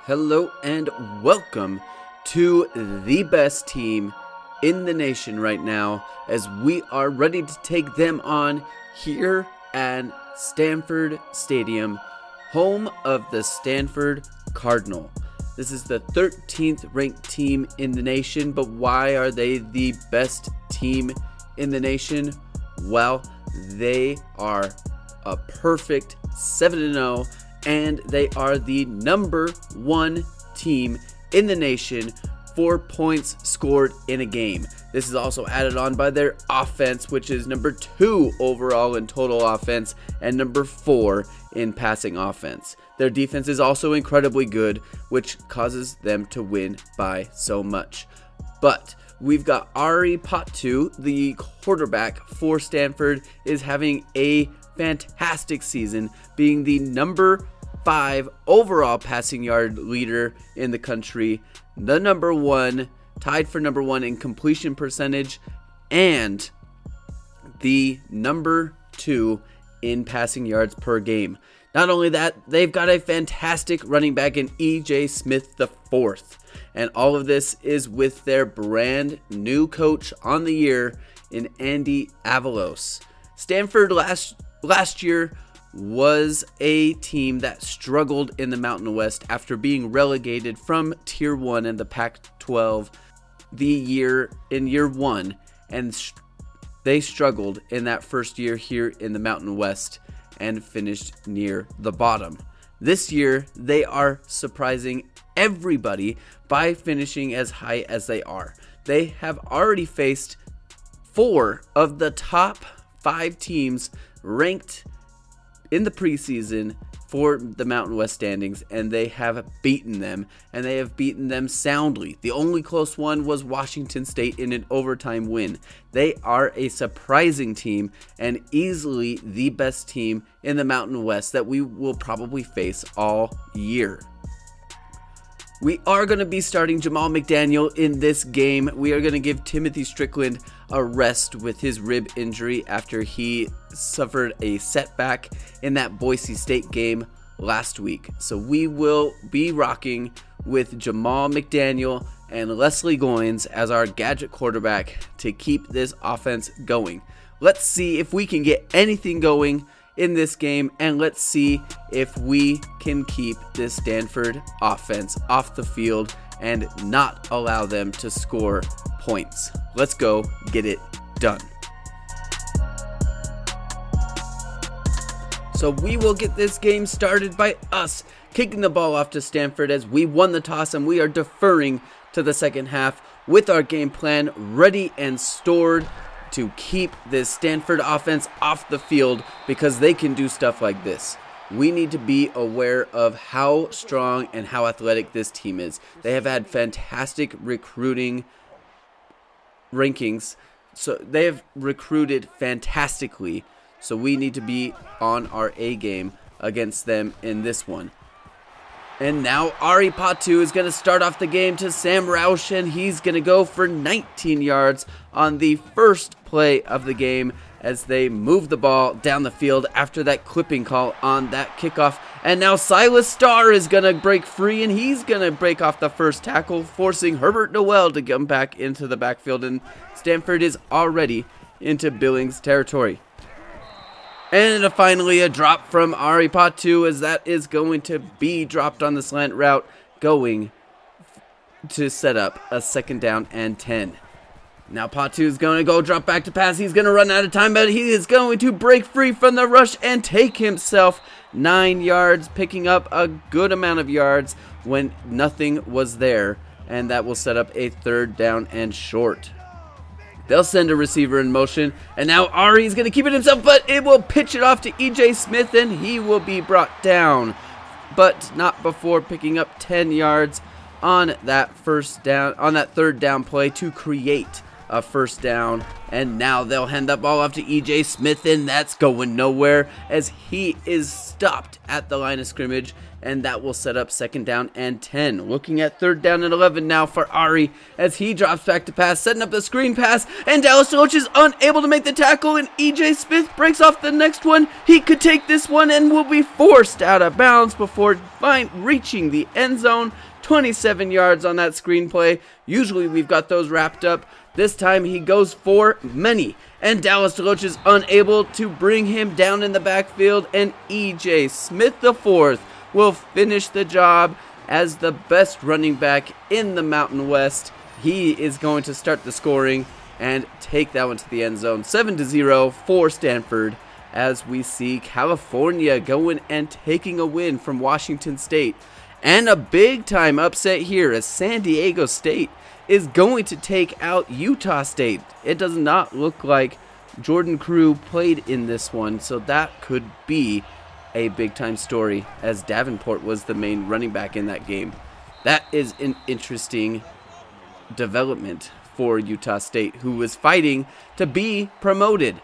Hello and welcome to the best team in the nation right now as we are ready to take them on here at Stanford Stadium, home of the Stanford Cardinal. This is the 13th ranked team in the nation, but why are they the best team in the nation? Well, they are a perfect 7-0 and they are the number one team in the nation for points scored in a game. This is also added on by their offense, which is number 2 overall in total offense and number 4 in passing offense. Their defense is also incredibly good, which causes them to win by so much. But we've got Ari Patu, the quarterback for Stanford, is having a fantastic season, being the number 5 overall passing yard leader in the country, the number 1, tied for number 1 in completion percentage, and the number 2 in passing yards per game. Not only that, they've got a fantastic running back in E.J. Smith IV. And all of this is with their brand new coach on the year in Andy Avalos. Stanford last year was a team that struggled in the Mountain West after being relegated from Tier 1 in the Pac-12 year 1, and they struggled in that first year here in the Mountain West and finished near the bottom. This year, they are surprising everybody by finishing as high as they are. They have already faced 4 of the top 5 teams ranked in the preseason for the Mountain West standings, and they have beaten them, and they have beaten them soundly. The only close one was Washington State in an overtime win. They are a surprising team and easily the best team in the Mountain West that we will probably face all year. We are going to be starting Jamal McDaniel in this game. We are going to give Timothy Strickland a rest with his rib injury after he suffered a setback in that Boise State game last week. So we will be rocking with Jamal McDaniel and Leslie Goins as our gadget quarterback to keep this offense going. Let's see if we can get anything going in this game, and let's see if we can keep this Stanford offense off the field and not allow them to score points. Let's go get it done. So we will get this game started by us kicking the ball off to Stanford as we won the toss and we are deferring to the second half with our game plan ready and stored to keep this Stanford offense off the field because they can do stuff like this. We need to be aware of how strong and how athletic this team is. They have had fantastic recruiting rankings, so they have recruited fantastically, so we need to be on our A game against them in this one. And now Ari Patu is going to start off the game to Sam Roush, and he's going to go for 19 yards on the first play of the game as they move the ball down the field after that clipping call on that kickoff. And now Silas Starr is going to break free, and he's going to break off the first tackle, forcing Herbert Noel to come back into the backfield, and Stanford is already into Billings territory. And finally a drop from Ari Patu as that is going to be dropped on the slant route, going to set up a second down and 10. Now Patu is going to go drop back to pass. He's going to run out of time, but he is going to break free from the rush and take himself 9 yards, picking up a good amount of yards when nothing was there. And that will set up a third down and short. They'll send a receiver in motion, and now Ari's going to keep it himself, but it will pitch it off to E.J. Smith, and he will be brought down, but not before picking up 10 yards on that third down play to create a first down. And now they'll hand that ball off to E.J. Smith, and that's going nowhere as he is stopped at the line of scrimmage. And that will set up 2nd down and 10. Looking at 3rd down and 11 now for Ari as he drops back to pass, setting up the screen pass. And Dallas Roach is unable to make the tackle, and E.J. Smith breaks off the next one. He could take this one and will be forced out of bounds before reaching the end zone. 27 yards on that screenplay. Usually we've got those wrapped up. This time he goes for many, and Dallas Roach is unable to bring him down in the backfield, and E.J. Smith IV will finish the job as the best running back in the Mountain West. He is going to start the scoring and take that one to the end zone. 7-0 for Stanford as we see California going and taking a win from Washington State. And a big-time upset here as San Diego State is going to take out Utah State. It does not look like Jordan Crew played in this one, so that could be a big-time story as Davenport was the main running back in that game. That is an interesting development for Utah State, who was fighting to be promoted.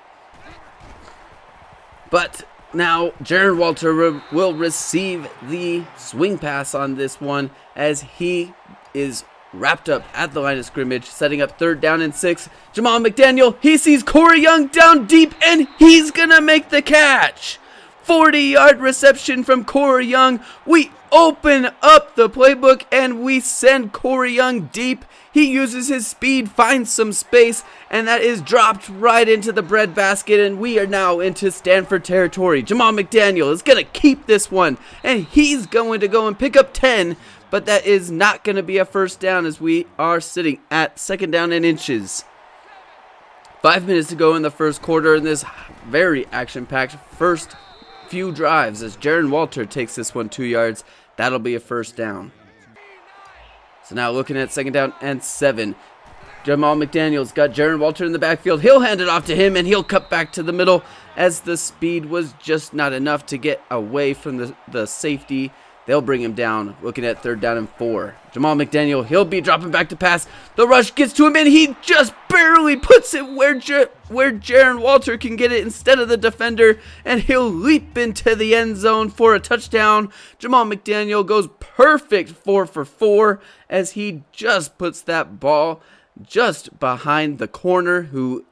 But now Jaron Walter will receive the swing pass on this one as he is wrapped up at the line of scrimmage, setting up 3rd down and 6. Jamal McDaniel, he sees Corey Young down deep, and he's gonna make the catch. 40-yard reception from Corey Young. We open up the playbook and we send Corey Young deep. He uses his speed, finds some space, and that is dropped right into the breadbasket, and we are now into Stanford territory. Jamal McDaniel is going to keep this one, and he's going to go and pick up 10, but that is not going to be a first down as we are sitting at 2nd down and inches. 5 minutes to go in the first quarter in this very action-packed first few drives as Jaron Walter takes this one 2 yards. That'll be a first down. So now looking at 2nd down and 7. Jamal McDaniel's got Jaron Walter in the backfield. He'll hand it off to him, and he'll cut back to the middle as the speed was just not enough to get away from the safety. They'll bring him down. Looking at 3rd down and 4. Jamal McDaniel, he'll be dropping back to pass. The rush gets to him, and he just barely puts it where Jaron Walter can get it instead of the defender, and he'll leap into the end zone for a touchdown. Jamal McDaniel goes perfect 4 for 4 as he just puts that ball just behind the corner who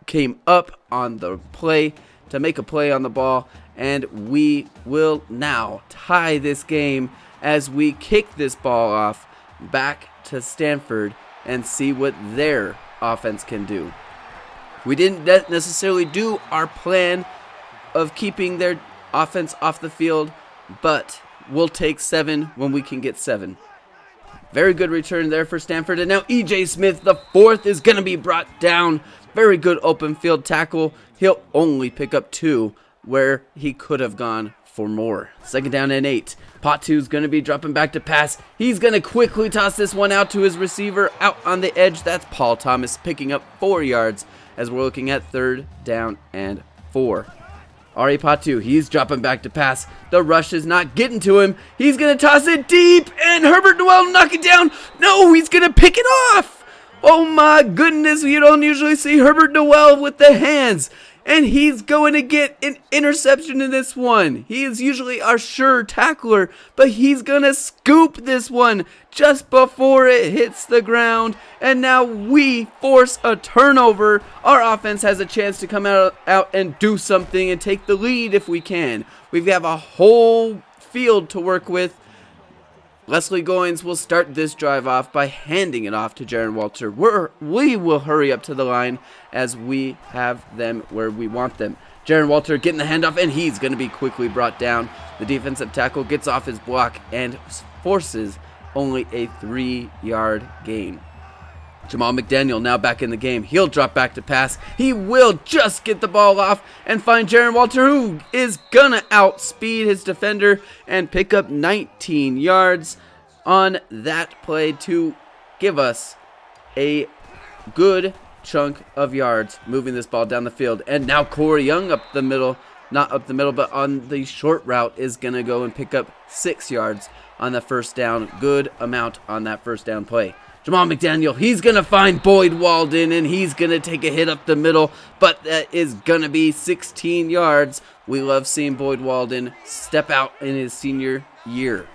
came up on the play to make a play on the ball. And we will now tie this game as we kick this ball off back to Stanford and see what their offense can do. We didn't necessarily do our plan of keeping their offense off the field, but we'll take 7 when we can get 7. Very good return there for Stanford. And now E.J. Smith, the 4th, is going to be brought down. Very good open field tackle. He'll only pick up 2 where he could have gone for more. 2nd down and 8. Patu's going to be dropping back to pass. He's going to quickly toss this one out to his receiver out on the edge. That's Paul Thomas picking up 4 yards as we're looking at 3rd down and 4. Ari Patu, he's dropping back to pass. The rush is not getting to him. He's going to toss it deep, and Herbert Noel knock it down. No, he's going to pick it off. Oh my goodness, you don't usually see Herbert Noel with the hands. And he's going to get an interception in this one. He is usually our sure tackler, but he's going to scoop this one just before it hits the ground. And now we force a turnover. Our offense has a chance to come out and do something and take the lead if we can. We have a whole field to work with. Leslie Goins will start this drive off by handing it off to Jaron Walter. We will hurry up to the line as we have them where we want them. Jaron Walter getting the handoff, and he's going to be quickly brought down. The defensive tackle gets off his block and forces only a 3-yard gain. Jamal McDaniel now back in the game. He'll drop back to pass. He will just get the ball off and find Jaron Walter, who is gonna outspeed his defender and pick up 19 yards on that play to give us a good chunk of yards moving this ball down the field. And now Corey Young up the middle, not up the middle, but on the short route is gonna go and pick up 6 yards on the first down. Good amount on that first down play. Jamal McDaniel, he's going to find Boyd Walden, and he's going to take a hit up the middle, but that is going to be 16 yards. We love seeing Boyd Walden step out in his senior year.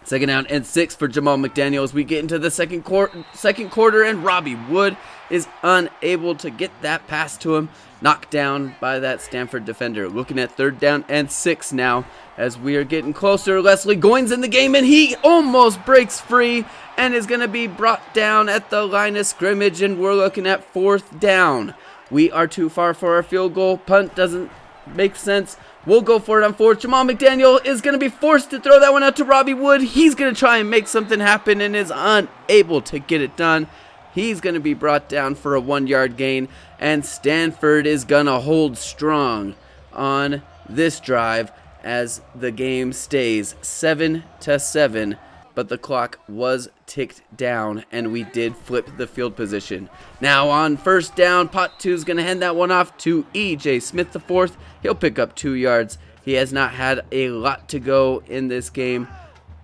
2nd down and 6 for Jamal McDaniel as we get into the second quarter, and Robbie Wood is unable to get that pass to him, knocked down by that Stanford defender. Looking at 3rd down and 6 now as we are getting closer. Leslie Goins in the game, and he almost breaks free and is going to be brought down at the line of scrimmage, and we're looking at 4th down. We are too far for our field goal. Punt doesn't make sense. We'll go for it on 4th. Jamal McDaniel is going to be forced to throw that one out to Robbie Wood. He's going to try and make something happen and is unable to get it done. He's going to be brought down for a 1-yard gain, and Stanford is going to hold strong on this drive as the game stays 7-7, but the clock was ticked down, and we did flip the field position. Now on 1st down, Pot 2 is going to hand that one off to E.J. Smith IV. He'll pick up 2 yards. He has not had a lot to go in this game.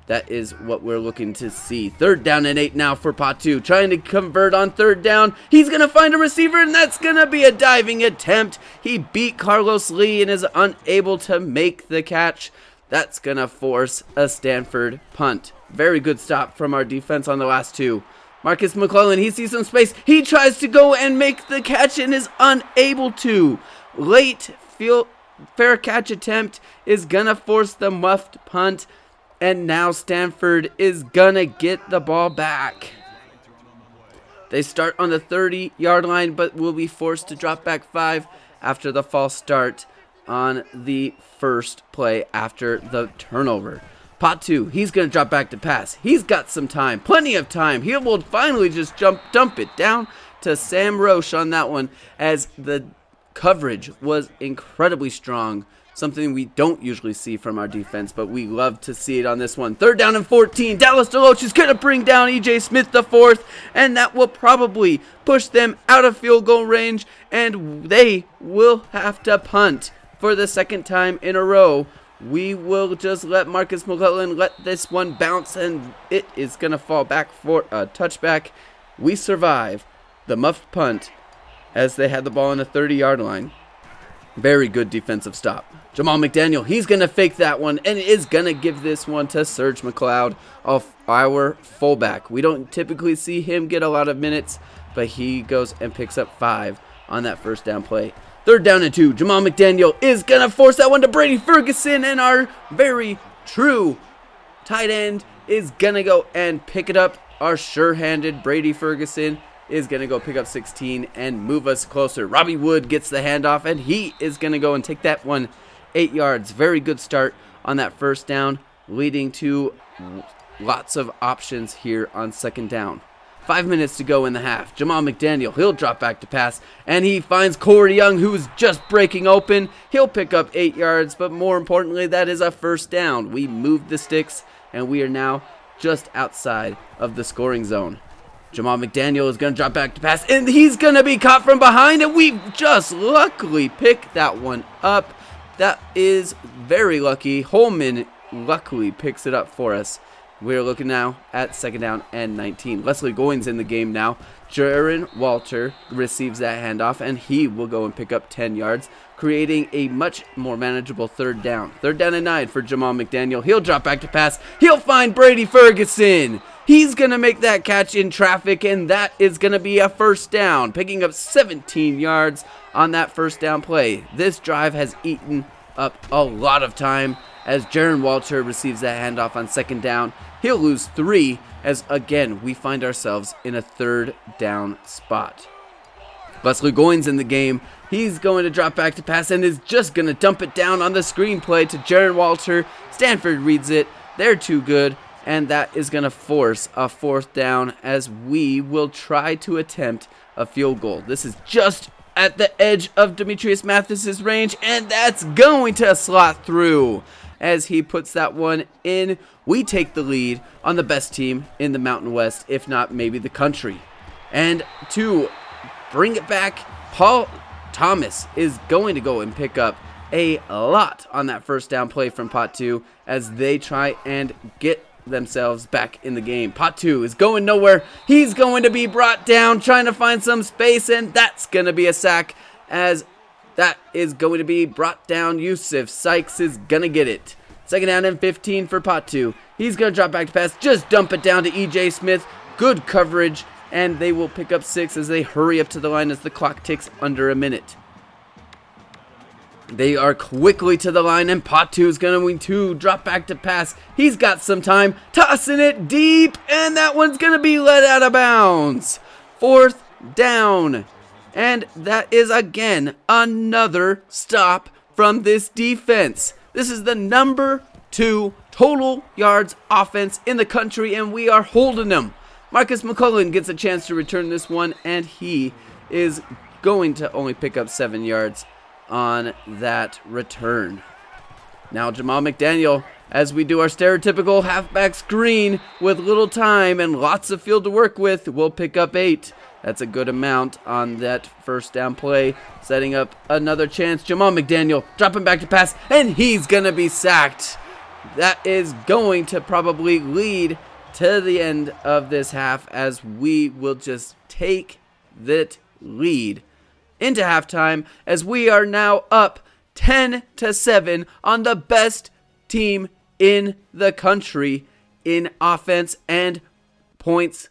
That is what we're looking to see. 3rd down and 8 now for Pot 2. Trying to convert on 3rd down. He's going to find a receiver, and that's going to be a diving attempt. He beat Carlos Lee and is unable to make the catch. That's going to force a Stanford punt. Very good stop from our defense on the last 2. Marcus McClellan, he sees some space. He tries to go and make the catch and is unable to. Late fair catch attempt is going to force the muffed punt. And now Stanford is going to get the ball back. They start on the 30-yard line, but will be forced to drop back 5 after the false start on the first play after the turnover. Pot 2, he's going to drop back to pass. He's got some time, plenty of time. He will finally just dump it down to Sam Roche on that one, as the coverage was incredibly strong. Something we don't usually see from our defense, but we love to see it on this one. 3rd down and 14. Dallas DeLoach is going to bring down E.J. Smith IV, and that will probably push them out of field goal range, and they will have to punt for the 2nd time in a row. We will just let Marcus McClellan let this one bounce, and it is going to fall back for a touchback. We survive the muffed punt as they had the ball on the 30-yard line. Very good defensive stop. Jamal McDaniel, he's going to fake that one and is going to give this one to Serge McLeod, our fullback. We don't typically see him get a lot of minutes, but he goes and picks up 5 on that 1st down play. 3rd down and 2. Jamal McDaniel is going to force that one to Brady Ferguson, and our very true tight end is going to go and pick it up. Our sure-handed Brady Ferguson is going to go pick up 16 and move us closer. Robbie Wood gets the handoff, and he is going to go and take that one 8 yards. Very good start on that 1st down, leading to lots of options here on 2nd down. 5 minutes to go in the half. Jamal McDaniel, he'll drop back to pass, and he finds Corey Young, who's just breaking open. He'll pick up 8 yards, but more importantly, that is a 1st down. We moved the sticks, and we are now just outside of the scoring zone. Jamal McDaniel is going to drop back to pass, and he's going to be caught from behind, and we just luckily pick that one up. That is very lucky. Holman luckily picks it up for us. We're looking now at 2nd down and 19. Leslie Goins in the game now. Jaron Walter receives that handoff, and he will go and pick up 10 yards, creating a much more manageable 3rd down. 3rd down and 9 for Jamal McDaniel. He'll drop back to pass. He'll find Brady Ferguson. He's going to make that catch in traffic, and that is going to be a 1st down, picking up 17 yards on that 1st down play. This drive has eaten up a lot of time as Jaron Walter receives that handoff on 2nd down. He'll lose 3 as, again, we find ourselves in a 3rd down spot. Leslie Goins in the game. He's going to drop back to pass and is just going to dump it down on the screenplay to Jaron Walter. Stanford reads it. They're too good, and that is going to force a 4th down as we will try to attempt a field goal. This is just at the edge of Demetrius Mathis's range, and that's going to slot through. As he puts that one in, we take the lead on the best team in the Mountain West, if not maybe the country. And to bring it back, Paul Thomas is going to go and pick up a lot on that 1st down play from Pot 2 as they try and get themselves back in the game. Pot 2 is going nowhere. He's going to be brought down, trying to find some space, and that's going to be a sack, as that is going to be brought down. Yusuf Sykes is going to get it. 2nd down and 15 for Pot 2. He's going to drop back to pass, just dump it down to E.J. Smith. Good coverage, and they will pick up 6 as they hurry up to the line as the clock ticks under a minute. They are quickly to the line, and Pot 2 is going to drop back to pass. He's got some time, tossing it deep, and that one's going to be let out of bounds. 4th down, and that is again another stop from this defense. This is the number 2 total yards offense in the country, and we are holding them. Marcus McCullough gets a chance to return this one, and he is going to only pick up 7 yards on that return. Now Jamal McDaniel, as we do our stereotypical halfback screen with little time and lots of field to work with, will pick up 8. That's a good amount on that 1st down play, setting up another chance. Jamal McDaniel dropping back to pass, and he's going to be sacked. That is going to probably lead to the end of this half, as we will just take that lead into halftime, as we are now up 10-7 on the best team in the country in offense and points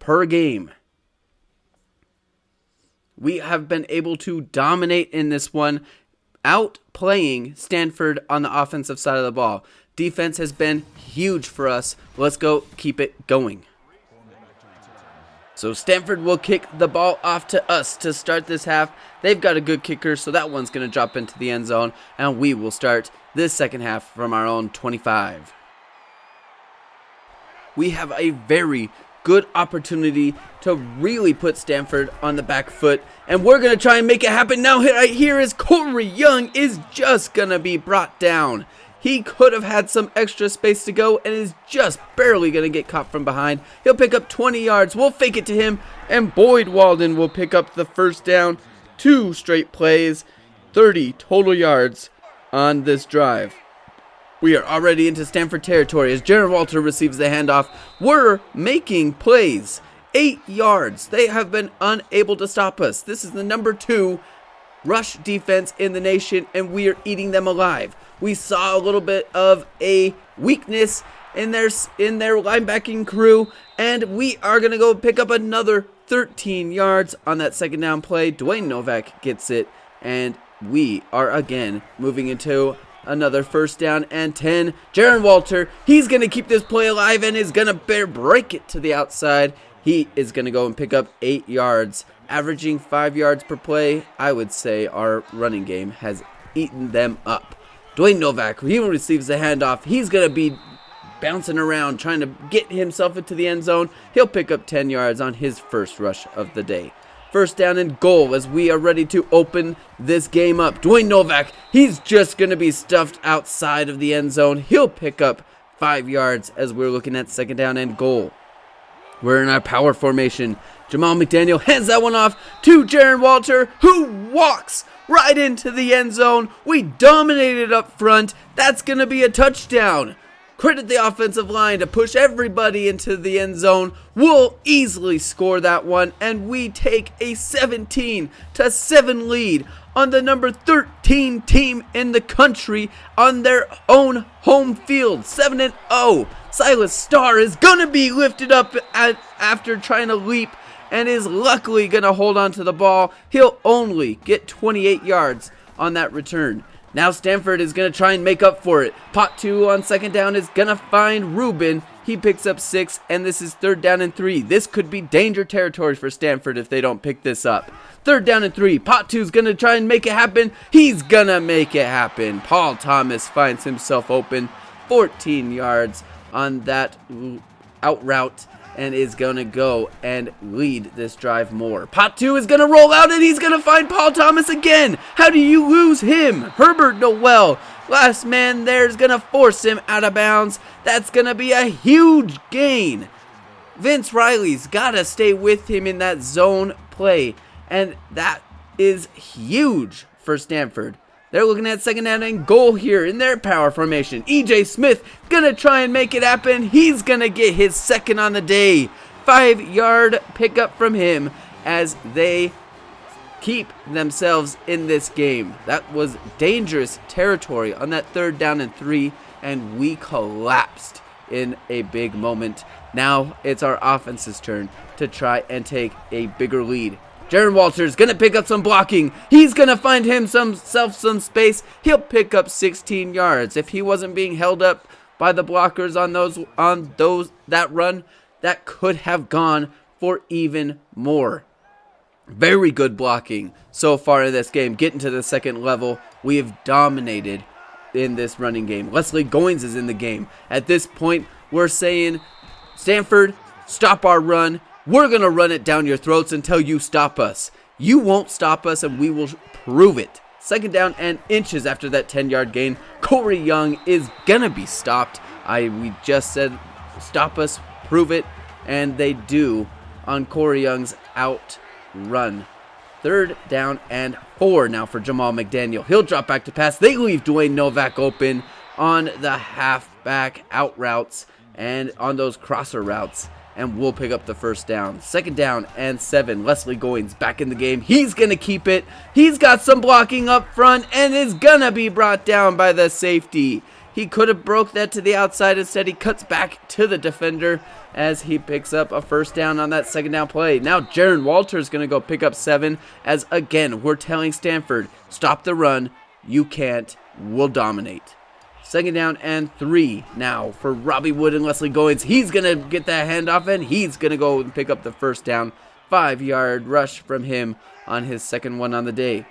per game. We have been able to dominate in this one, outplaying Stanford on the offensive side of the ball. Defense has been huge for us. Let's go keep it going. So Stanford will kick the ball off to us to start this half. They've got a good kicker, so that one's going to drop into the end zone, and we will start this second half from our own 25. We have a very good opportunity to really put Stanford on the back foot, and we're going to try and make it happen. Now right here is Corey Young is just going to be brought down. He could have had some extra space to go and is just barely going to get caught from behind. He'll pick up 20 yards. We'll fake it to him, and Boyd Walden will pick up the 1st down. 2 straight plays, 30 total yards on this drive. We are already into Stanford territory as Jaron Walter receives the handoff. We're making plays. 8 yards. They have been unable to stop us. This is the number 2 rush defense in the nation, and we are eating them alive. We saw a little bit of a weakness in their linebacking crew, and we are going to go pick up another 13 yards on that 2nd down play. Dwayne Novak gets it, and we are again moving into another 1st down and 10. Jaron Walter, he's going to keep this play alive and is going to break it to the outside. He is going to go and pick up 8 yards, averaging 5 yards per play. I would say our running game has eaten them up. Dwayne Novak, he receives the handoff. He's going to be bouncing around, trying to get himself into the end zone. He'll pick up 10 yards on his first rush of the day. 1st down and goal as we are ready to open this game up. Dwayne Novak, he's just going to be stuffed outside of the end zone. He'll pick up 5 yards as we're looking at 2nd down and goal. We're in our power formation. Jamal McDaniel hands that one off to Jaron Walter, who walks right into the end zone. We dominated up front. That's going to be a touchdown. Credit the offensive line to push everybody into the end zone. We'll easily score that one, and we take a 17-7 lead on the number 13 team in the country on their own home field. 7-0. Silas Starr is going to be lifted up after trying to leap and is luckily going to hold on to the ball. He'll only get 28 yards on that return. Now Stanford is going to try and make up for it. Pot 2 on 2nd down is going to find Rubin. He picks up 6, and this is 3rd down and 3. This could be danger territory for Stanford if they don't pick this up. 3rd down and 3. Pot 2 is going to try and make it happen. He's going to make it happen. Paul Thomas finds himself open. 14 yards on that out route, and is going to go and lead this drive more. Pot 2 is going to roll out, and he's going to find Paul Thomas again. How do you lose him? Herbert Noel, last man there, is going to force him out of bounds. That's going to be a huge gain. Vince Riley's got to stay with him in that zone play, and that is huge for Stanford. They're looking at second down and goal here in their power formation. E.J. Smith gonna try and make it happen. He's gonna get his second on the day. 5-yard pickup from him as they keep themselves in this game. That was dangerous territory on that 3rd down and 3, and we collapsed in a big moment. Now it's our offense's turn to try and take a bigger lead. Jaron Walters gonna pick up some blocking. He's gonna find himself some space. He'll pick up 16 yards. If he wasn't being held up by the blockers on that run, that could have gone for even more. Very good blocking so far in this game. Getting to the second level, we have dominated in this running game. Leslie Goins is in the game. At this point, we're saying, Stanford, stop our run. We're going to run it down your throats until you stop us. You won't stop us, and we will prove it. Second down and inches after that 10-yard gain. Corey Young is going to be stopped. We just said, stop us, prove it, and they do on Corey Young's out run. 3rd down and 4 now for Jamal McDaniel. He'll drop back to pass. They leave Dwayne Novak open on the halfback out routes and on those crosser routes, and we'll pick up the 1st down. 2nd down and 7. Leslie Goins back in the game. He's going to keep it. He's got some blocking up front and is going to be brought down by the safety. He could have broke that to the outside. Instead, he cuts back to the defender as he picks up a 1st down on that 2nd down play. Now Jaron Walters going to go pick up 7 as, again, we're telling Stanford, stop the run. You can't. We'll dominate. 2nd down and 3 now for Robbie Wood and Leslie Goins. He's going to get that handoff, and he's going to go and pick up the 1st down. 5-yard rush from him on his 2nd one on the day.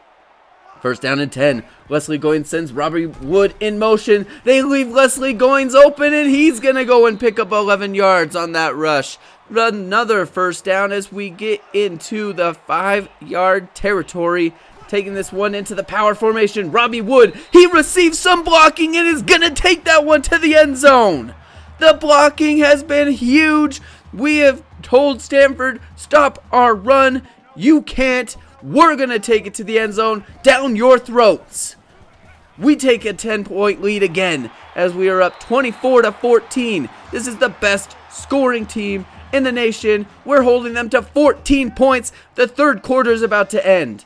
1st down and 10. Leslie Goins sends Robbie Wood in motion. They leave Leslie Goins open, and he's going to go and pick up 11 yards on that rush. Another 1st down as we get into the 5-yard territory. Taking this one into the power formation. Robbie Wood, he receives some blocking and is going to take that one to the end zone. The blocking has been huge. We have told Stanford, stop our run. You can't. We're going to take it to the end zone down your throats. We take a 10-point lead again as we are up 24-14. This is the best scoring team in the nation. We're holding them to 14 points. The 3rd quarter is about to end.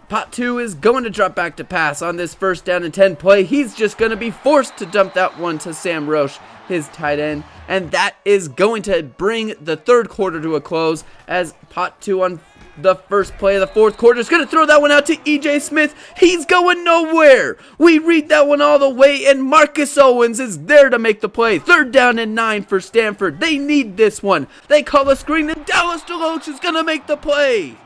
Pot 2 is going to drop back to pass on this 1st down and 10 play. He's just going to be forced to dump that one to Sam Roche, his tight end. And that is going to bring the 3rd quarter to a close as Pot 2 on the 1st play of the 4th quarter is going to throw that one out to E.J. Smith. He's going nowhere. We read that one all the way, and Marcus Owens is there to make the play. 3rd down and 9 for Stanford. They need this one. They call a screen, and Dallas DeLoach is going to make the play.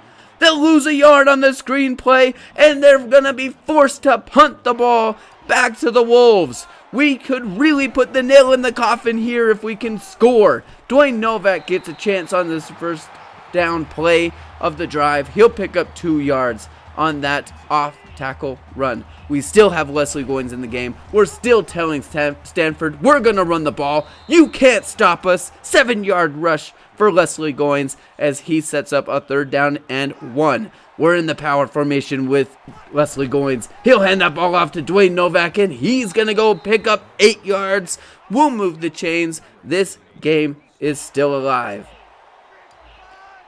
They'll lose a yard on the screen play, and they're going to be forced to punt the ball back to the Wolves. We could really put the nail in the coffin here if we can score. Dwayne Novak gets a chance on this 1st down play of the drive. He'll pick up 2 yards on that off-tackle run. We still have Leslie Goins in the game. We're still telling Stanford, we're going to run the ball. You can't stop us. 7-yard rush for Leslie Goins as he sets up a 3rd down and 1. We're in the power formation with Leslie Goins. He'll hand that ball off to Dwayne Novak, and he's going to go pick up 8 yards. We'll move the chains. This game is still alive.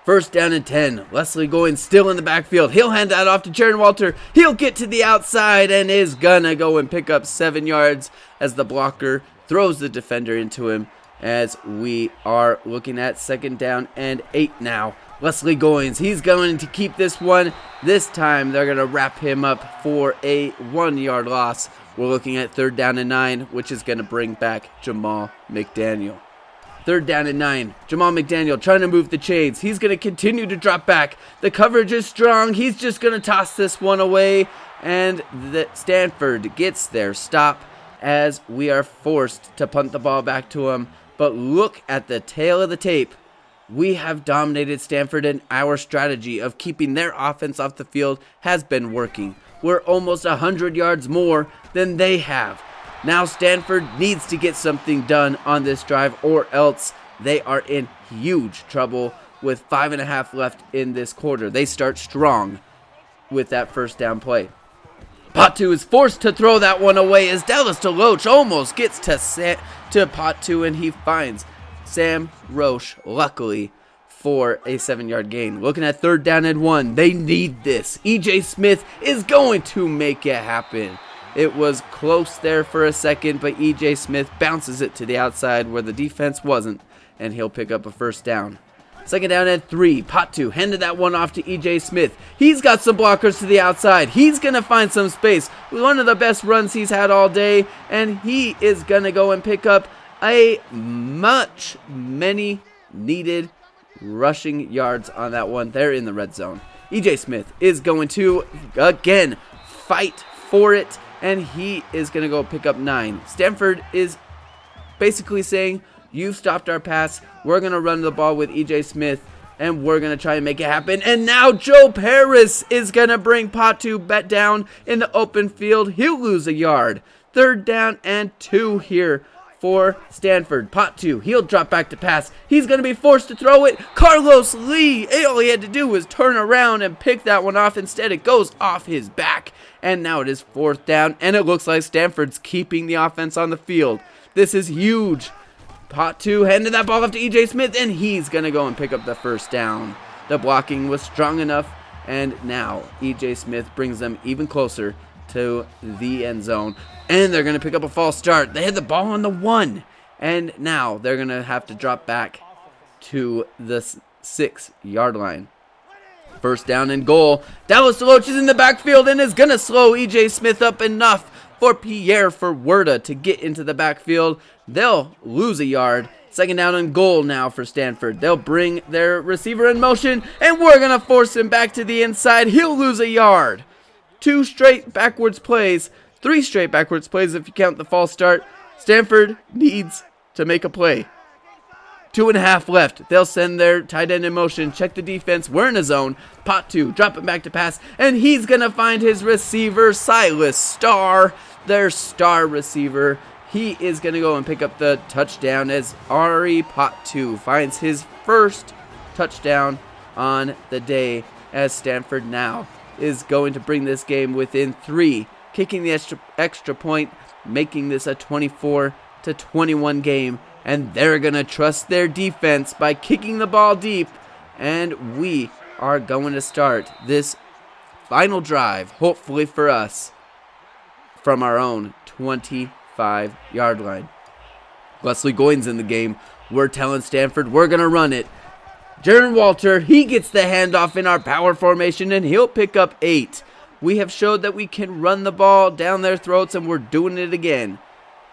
1st down and 10. Leslie Goins still in the backfield. He'll hand that off to Jaron Walter. He'll get to the outside and is going to go and pick up 7 yards as the blocker throws the defender into him. As we are looking at 2nd down and 8 now. Leslie Goins, he's going to keep this one. This time they're going to wrap him up for a 1-yard loss. We're looking at 3rd down and 9, which is going to bring back Jamal McDaniel. 3rd down and 9. Jamal McDaniel trying to move the chains. He's going to continue to drop back. The coverage is strong. He's just going to toss this one away. And Stanford gets their stop as we are forced to punt the ball back to him. But look at the tail of the tape. We have dominated Stanford, and our strategy of keeping their offense off the field has been working. We're almost 100 yards more than they have. Now Stanford needs to get something done on this drive, or else they are in huge trouble with 5.5 left in this quarter. They start strong with that 1st down play. Patu is forced to throw that one away as Dallas DeLoach almost gets to Patu, and he finds Sam Roche, luckily, for a 7-yard gain. Looking at 3rd down and 1. They need this. E.J. Smith is going to make it happen. It was close there for a second, but E.J. Smith bounces it to the outside where the defense wasn't, and he'll pick up a 1st down. 2nd down and 3. Patu handed that one off to E.J. Smith. He's got some blockers to the outside. He's going to find some space with one of the best runs he's had all day, and he is going to go and pick up a many needed rushing yards on that one. They're in the red zone. E.J. Smith is going to, again, fight for it, and he is going to go pick up 9. Stanford is basically saying, you've stopped our pass. We're going to run the ball with E.J. Smith, and we're going to try and make it happen. And now Joe Paris is going to bring Patu back down in the open field. He'll lose a yard. 3rd down and 2 here for Stanford. Patu, he'll drop back to pass. He's going to be forced to throw it. Carlos Lee, all he had to do was turn around and pick that one off. Instead, it goes off his back. And now it is 4th down, and it looks like Stanford's keeping the offense on the field. This is huge. Patu handed that ball off to E.J. Smith, and he's going to go and pick up the 1st down. The blocking was strong enough, and now E.J. Smith brings them even closer to the end zone, and they're going to pick up a false start. They had the ball on the 1, and now they're going to have to drop back to the 6-yard line. 1st down and goal. Dallas DeLoach is in the backfield and is going to slow E.J. Smith up enough for Pierre Ferwerda to get into the backfield. They'll lose a yard. 2nd down and goal now for Stanford. They'll bring their receiver in motion, and we're going to force him back to the inside. He'll lose a yard. 2 straight backwards plays. 3 straight backwards plays if you count the false start. Stanford needs to make a play. 2.5 left. They'll send their tight end in motion. Check the defense. We're in a zone. Patu, drop it back to pass. And he's going to find his receiver, Silas Starr, their star receiver. He is going to go and pick up the touchdown as Ari Patu finds his 1st touchdown on the day, as Stanford now is going to bring this game within 3, kicking the extra point, making this a 24-21 game. And they're going to trust their defense by kicking the ball deep. And we are going to start this final drive, hopefully for us, from our own 25-yard line. Wesley Goins in the game. We're telling Stanford we're going to run it. Jaron Walter, he gets the handoff in our power formation, and he'll pick up 8. We have showed that we can run the ball down their throats, and we're doing it again.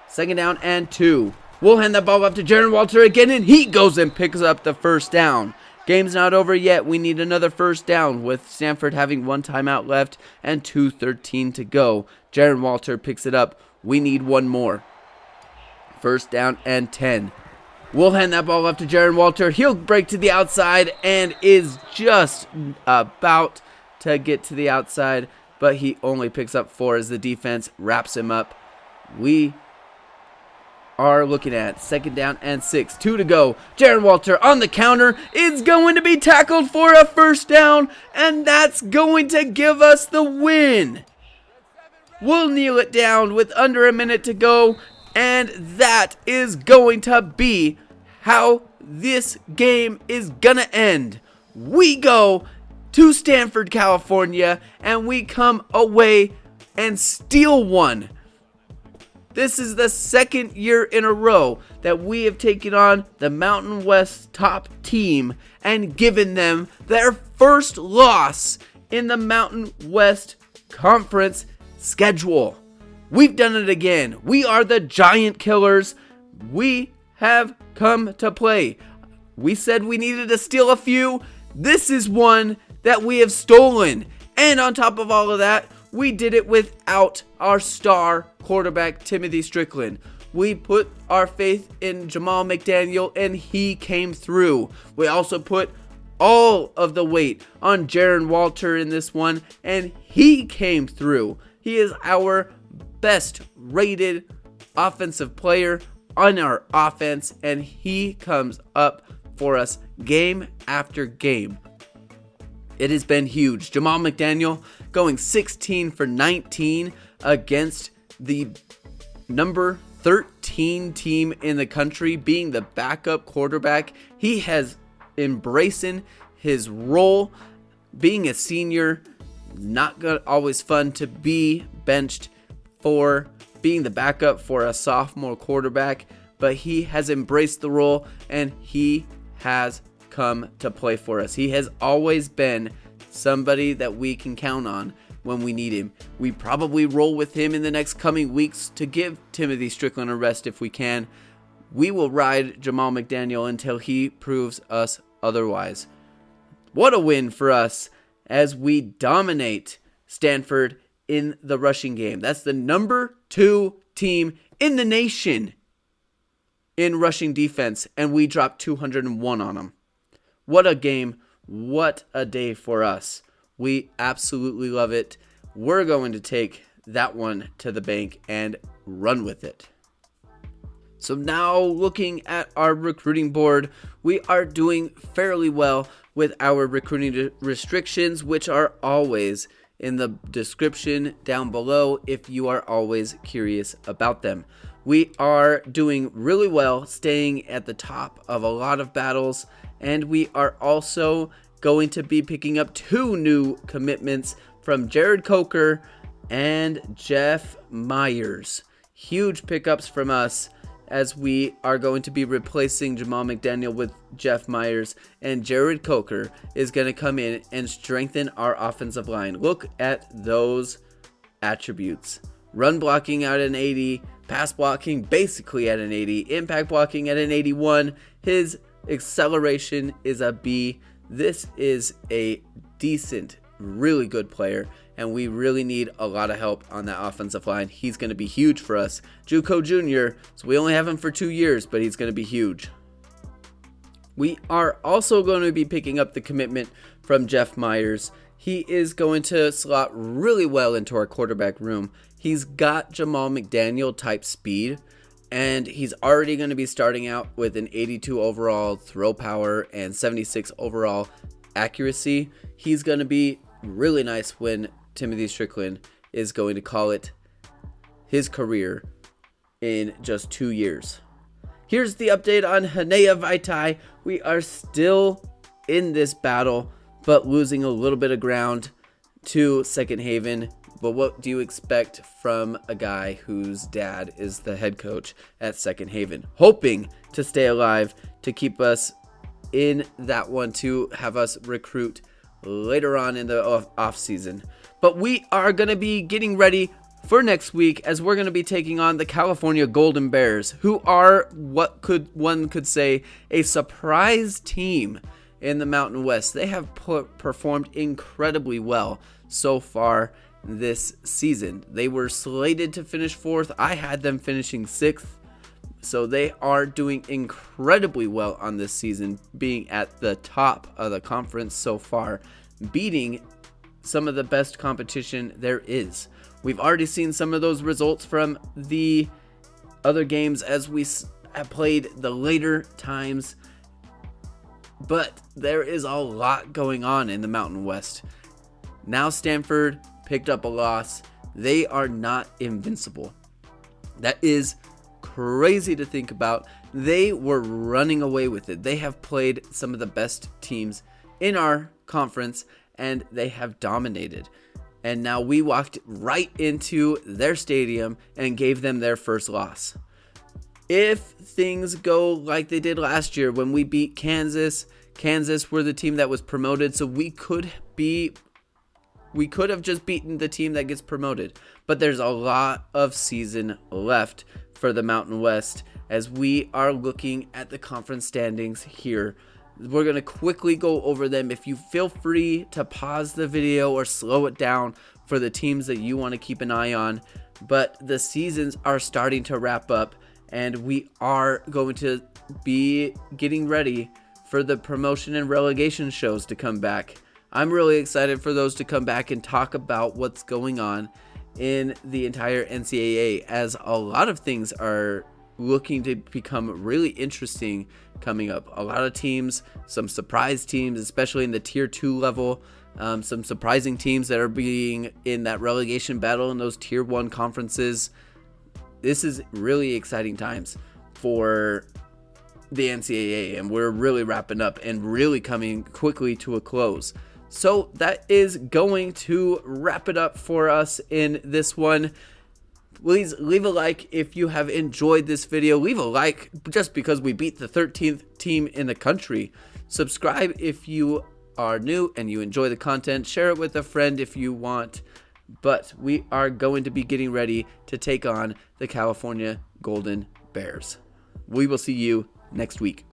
2nd down and 2. We'll hand the ball up to Jaron Walter again, and he goes and picks up the 1st down. Game's not over yet. We need another 1st down with Stanford having 1 timeout left and 2:13 to go. Jaron Walter picks it up. We need 1 more. 1st down and 10. We'll hand that ball up to Jaron Walter. He'll break to the outside and is just about to get to the outside, but he only picks up 4 as the defense wraps him up. We are looking at 2nd down and 6. 2 to go. Jaron Walter on the counter is going to be tackled for a 1st down, and that's going to give us the win. We'll kneel it down with under a minute to go, and that is going to be how this game is going to end. We go to Stanford, California, and we come away and steal one. This is the 2nd year in a row that we have taken on the Mountain West top team and given them their 1st loss in the Mountain West Conference schedule. We've done it again. We are the Giant Killers. We have come to play. We said we needed to steal a few. This is one that we have stolen. And on top of all of that, we did it without our star quarterback, Timothy Strickland. We put our faith in Jamal McDaniel, and he came through. We also put all of the weight on Jaron Walter in this one, and he came through. He is our best rated offensive player on our offense, and he comes up for us game after game. It has been huge. Jamal McDaniel going 16 for 19 against the number 13 team in the country, being the backup quarterback. He has embracing his role, being a senior. Not always fun to be benched for being the backup for a sophomore quarterback, but he has embraced the role and he has come to play for us. He has always been somebody that we can count on when we need him. We probably roll with him in the next coming weeks to give Timothy Strickland a rest if we can. We will ride Jamal McDaniel until he proves us otherwise. What a win for us as we dominate Stanford in the rushing game. That's the number 2 team in the nation in rushing defense, and we dropped 201 on them. What a game. What a day for us. We absolutely love it. We're going to take that one to the bank and run with it. So now looking at our recruiting board, we are doing fairly well with our recruiting restrictions, which are always in the description down below if you are always curious about them. We are doing really well, staying at the top of a lot of battles, and we are also going to be picking up 2 new commitments from Jared Coker and Jeff Myers. Huge pickups from us, as we are going to be replacing Jamal McDaniel with Jeff Myers, and Jared Coker is going to come in and strengthen our offensive line. Look at those attributes. Run blocking at an 80, pass blocking basically at an 80, impact blocking at an 81. His acceleration is a B. This is a decent, really good player, and we really need a lot of help on that offensive line. He's going to be huge for us. JUCO Jr., so we only have him for 2 years, but he's going to be huge. We are also going to be picking up the commitment from Jeff Myers. He is going to slot really well into our quarterback room. He's got Jamal McDaniel type speed, and he's already going to be starting out with an 82 overall throw power and 76 overall accuracy. He's going to be really nice when Timothy Strickland is going to call it his career in just 2 years. Here's the update on Hanea Vaitai. We are still in this battle, but losing a little bit of ground to Second Haven. But what do you expect from a guy whose dad is the head coach at Second Haven? Hoping to stay alive, to keep us in that one, to have us recruit later on in the off season. But we are going to be getting ready for next week, as we're going to be taking on the California Golden Bears, who are one could say a surprise team in the Mountain West. They have performed incredibly well so far this season. They were slated to finish 4th. I had them finishing 6th. So they are doing incredibly well on this season, being at the top of the conference so far, beating some of the best competition there is. We've already seen some of those results from the other games as we have played the later times, but there is a lot going on in the Mountain West. Now Stanford picked up a loss. They are not invincible. That is crazy to think about. They were running away with it. They have played some of the best teams in our conference, and they have dominated. And now we walked right into their stadium and gave them their first loss. If things go like they did last year when we beat Kansas were the team that was promoted, so we could have just beaten the team that gets promoted. But there's a lot of season left for the Mountain West as we are looking at the conference standings here. We're going to quickly go over them. If you feel free to pause the video or slow it down for the teams that you want to keep an eye on. But the seasons are starting to wrap up, and we are going to be getting ready for the promotion and relegation shows to come back. I'm really excited for those to come back and talk about what's going on in the entire NCAA, as a lot of things are looking to become really interesting coming up. A lot of teams, some surprise teams, especially in the tier 2 level, some surprising teams that are being in that relegation battle in those Tier 1 conferences. This is really exciting times for the NCAA, and we're really wrapping up and really coming quickly to a close. So that is going to wrap it up for us in this one. Please leave a like if you have enjoyed this video. Leave a like just because we beat the 13th team in the country. Subscribe if you are new and you enjoy the content. Share it with a friend if you want. But we are going to be getting ready to take on the California Golden Bears. We will see you next week.